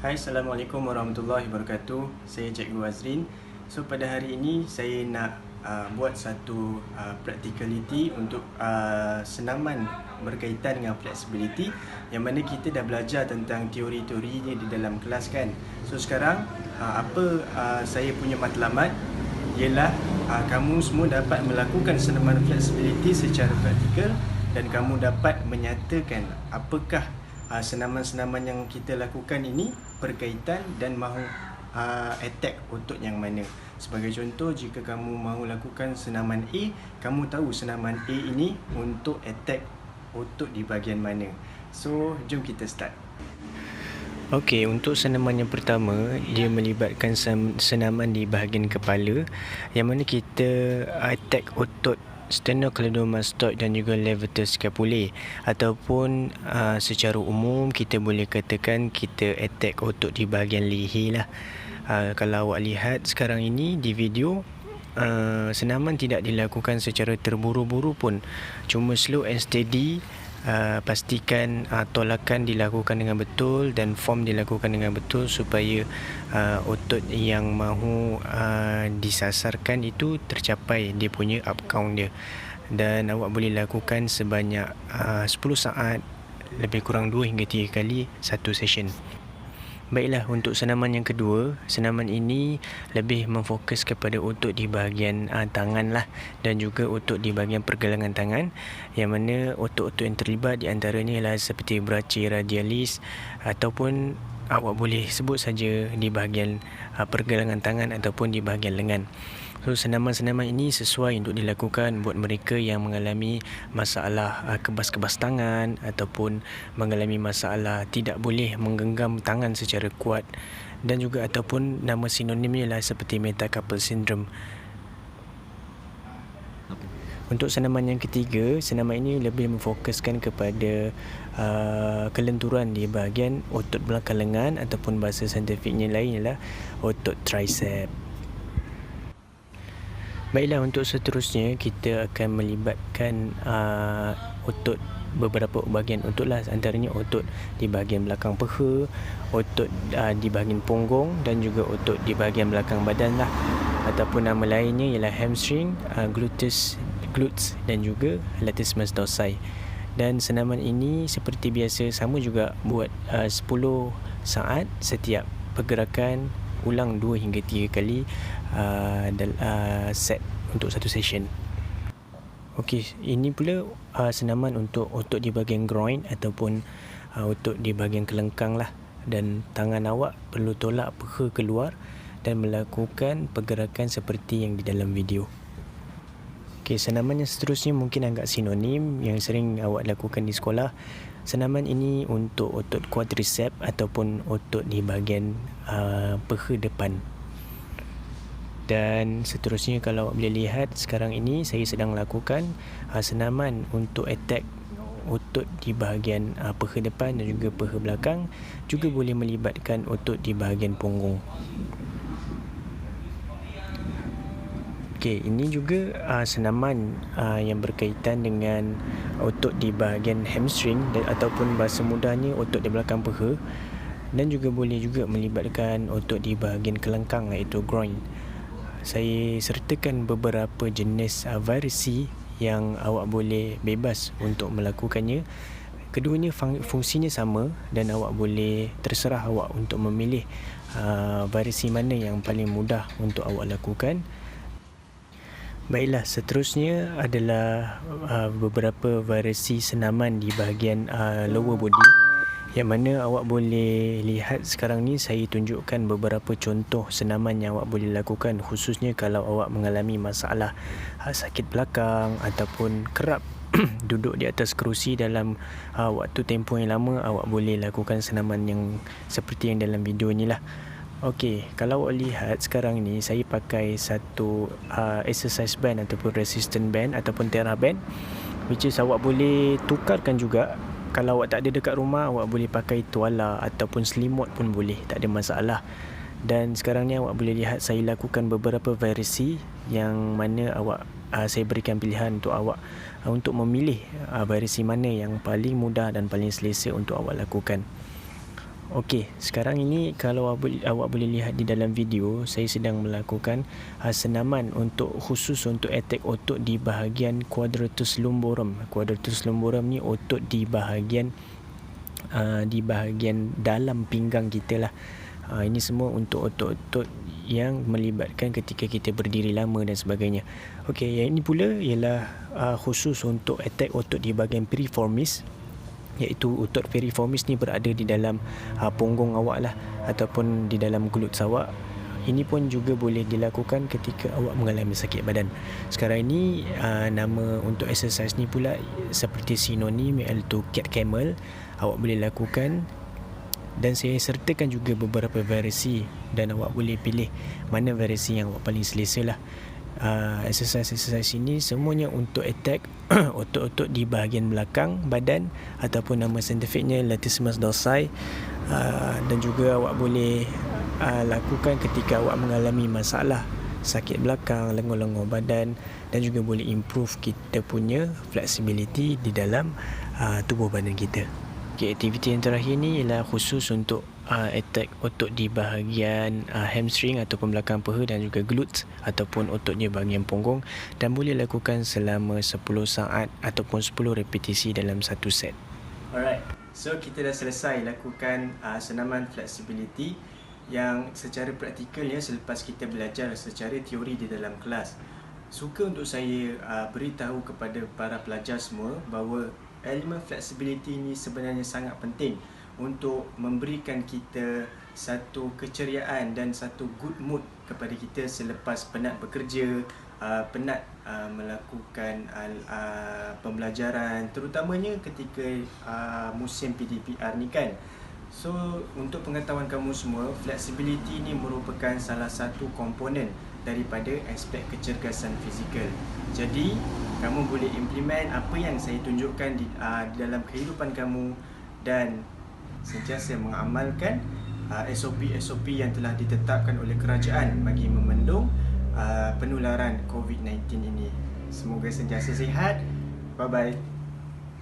Hai, Assalamualaikum warahmatullahi wabarakatuh. Saya Cikgu Azrin. So pada hari ini saya nak buat satu practicality untuk senaman berkaitan dengan flexibility, yang mana kita dah belajar tentang teori-teorinya di dalam kelas kan. So sekarang saya punya matlamat ialah kamu semua dapat melakukan senaman flexibility secara praktikal dan kamu dapat menyatakan apakah senaman-senaman yang kita lakukan ini berkaitan dan mahu attack otot yang mana. Sebagai contoh, jika kamu mahu lakukan senaman A, kamu tahu senaman A ini untuk attack otot di bahagian mana. So, jom kita start. Okey, untuk senaman yang pertama, dia melibatkan senaman di bahagian kepala, yang mana kita attack otot sternocleidomastoid dan juga levator scapulae, ataupun secara umum kita boleh katakan kita attack otot di bahagian leher lah. Kalau awak lihat sekarang ini di video, senaman tidak dilakukan secara terburu-buru pun, cuma slow and steady. Pastikan tolakan dilakukan dengan betul dan form dilakukan dengan betul supaya otot yang mahu disasarkan itu tercapai dia punya up count dia. Dan awak boleh lakukan sebanyak 10 saat, lebih kurang 2 hingga 3 kali satu session. Baiklah, untuk senaman yang kedua, senaman ini lebih memfokus kepada otot di bahagian tangan lah, dan juga otot di bahagian pergelangan tangan, yang mana otot-otot yang terlibat di antaranya ialah seperti brachyradialis, ataupun awak boleh sebut saja di bahagian pergelangan tangan ataupun di bahagian lengan. So, senaman-senaman ini sesuai untuk dilakukan buat mereka yang mengalami masalah kebas-kebas tangan, ataupun mengalami masalah tidak boleh menggenggam tangan secara kuat, dan juga ataupun nama sinonimnya ialah seperti metacarpal syndrome. Untuk senaman yang ketiga, senaman ini lebih memfokuskan kepada kelenturan di bahagian otot belakang lengan, ataupun bahasa saintifiknya lain ialah otot tricep. Baiklah, untuk seterusnya kita akan melibatkan beberapa bahagian otot lah, antaranya otot di bahagian belakang peha, otot di bahagian punggung, dan juga otot di bahagian belakang badan lah, ataupun nama lainnya ialah hamstring, glutes, dan juga latissimus dorsi. Dan senaman ini seperti biasa sama juga buat 10 saat setiap pergerakan, ulang 2 hingga 3 kali set untuk satu session. Okey, ini pula senaman untuk otot di bahagian groin ataupun otot di bahagian kelengkang lah, dan tangan awak perlu tolak peha keluar dan melakukan pergerakan seperti yang di dalam video. Okey, senaman yang seterusnya mungkin agak sinonim yang sering awak lakukan di sekolah. Senaman ini untuk otot quadricep ataupun otot di bahagian peha depan. Dan seterusnya, kalau awak boleh lihat sekarang ini saya sedang lakukan senaman untuk attack otot di bahagian peha depan dan juga peha belakang, juga boleh melibatkan otot di bahagian punggung. Okey, ini juga senaman yang berkaitan dengan otot di bahagian hamstring ataupun bahasa mudahnya otot di belakang peha, dan juga boleh juga melibatkan otot di bahagian kelengkang iaitu groin. Saya sertakan beberapa jenis variasi yang awak boleh bebas untuk melakukannya. Keduanya fungsinya sama, dan awak boleh terserah awak untuk memilih variasi mana yang paling mudah untuk awak lakukan. Baiklah, seterusnya adalah beberapa variasi senaman di bahagian lower body, yang mana awak boleh lihat sekarang ni saya tunjukkan beberapa contoh senaman yang awak boleh lakukan, khususnya kalau awak mengalami masalah sakit belakang ataupun kerap duduk di atas kerusi dalam waktu tempoh yang lama. Awak boleh lakukan senaman yang seperti yang dalam video ni lah. Okey, kalau awak lihat sekarang ni saya pakai satu exercise band ataupun resistance band ataupun TheraBand, which is awak boleh tukarkan juga. Kalau awak tak ada dekat rumah, awak boleh pakai tuala ataupun selimut pun boleh, tak ada masalah. Dan sekarang ni awak boleh lihat saya lakukan beberapa variasi yang mana saya berikan pilihan untuk awak untuk memilih variasi mana yang paling mudah dan paling selesa untuk awak lakukan. Okey, sekarang ini kalau awak boleh lihat di dalam video, saya sedang melakukan senaman khusus untuk attack otot di bahagian quadratus lumborum. Quadratus lumborum ni otot di bahagian dalam pinggang kita lah. Ini semua untuk otot-otot yang melibatkan ketika kita berdiri lama dan sebagainya. Okey, yang ini pula ialah khusus untuk attack otot di bahagian piriformis, iaitu otot piriformis ni berada di dalam punggung awak lah, ataupun di dalam glutes awak. Ini pun juga boleh dilakukan ketika awak mengalami sakit badan. Sekarang ini nama untuk exercise ni pula seperti sinonim, iaitu cat camel. Awak boleh lakukan dan saya sertakan juga beberapa variasi dan awak boleh pilih mana variasi yang awak paling selesa lah. Exercise ini semuanya untuk attack otot-otot di bahagian belakang badan, ataupun nama saintifiknya latissimus dorsi, dan juga awak boleh lakukan ketika awak mengalami masalah sakit belakang, lengur-lengur badan, dan juga boleh improve kita punya flexibility di dalam tubuh badan kita. Okay, aktiviti yang terakhir ni ialah khusus untuk attack otot di bahagian hamstring ataupun belakang peha, dan juga glutes ataupun otot di bahagian punggung, dan boleh lakukan selama 10 saat ataupun 10 repetisi dalam satu set. Alright, so kita dah selesai lakukan senaman flexibility yang secara praktikal ya, selepas kita belajar secara teori di dalam kelas. Suka untuk saya beritahu kepada para pelajar semua bahawa elemen flexibility ni sebenarnya sangat penting untuk memberikan kita satu keceriaan dan satu good mood kepada kita selepas penat bekerja, penat melakukan pembelajaran, terutamanya ketika musim PDPR ni kan. So, untuk pengetahuan kamu semua, flexibility ni merupakan salah satu komponen daripada aspek kecergasan fizikal. Jadi, kamu boleh implement apa yang saya tunjukkan di dalam kehidupan kamu dan sentiasa mengamalkan SOP-SOP yang telah ditetapkan oleh kerajaan bagi membendung penularan COVID-19 ini. Semoga sentiasa sihat. Bye-bye.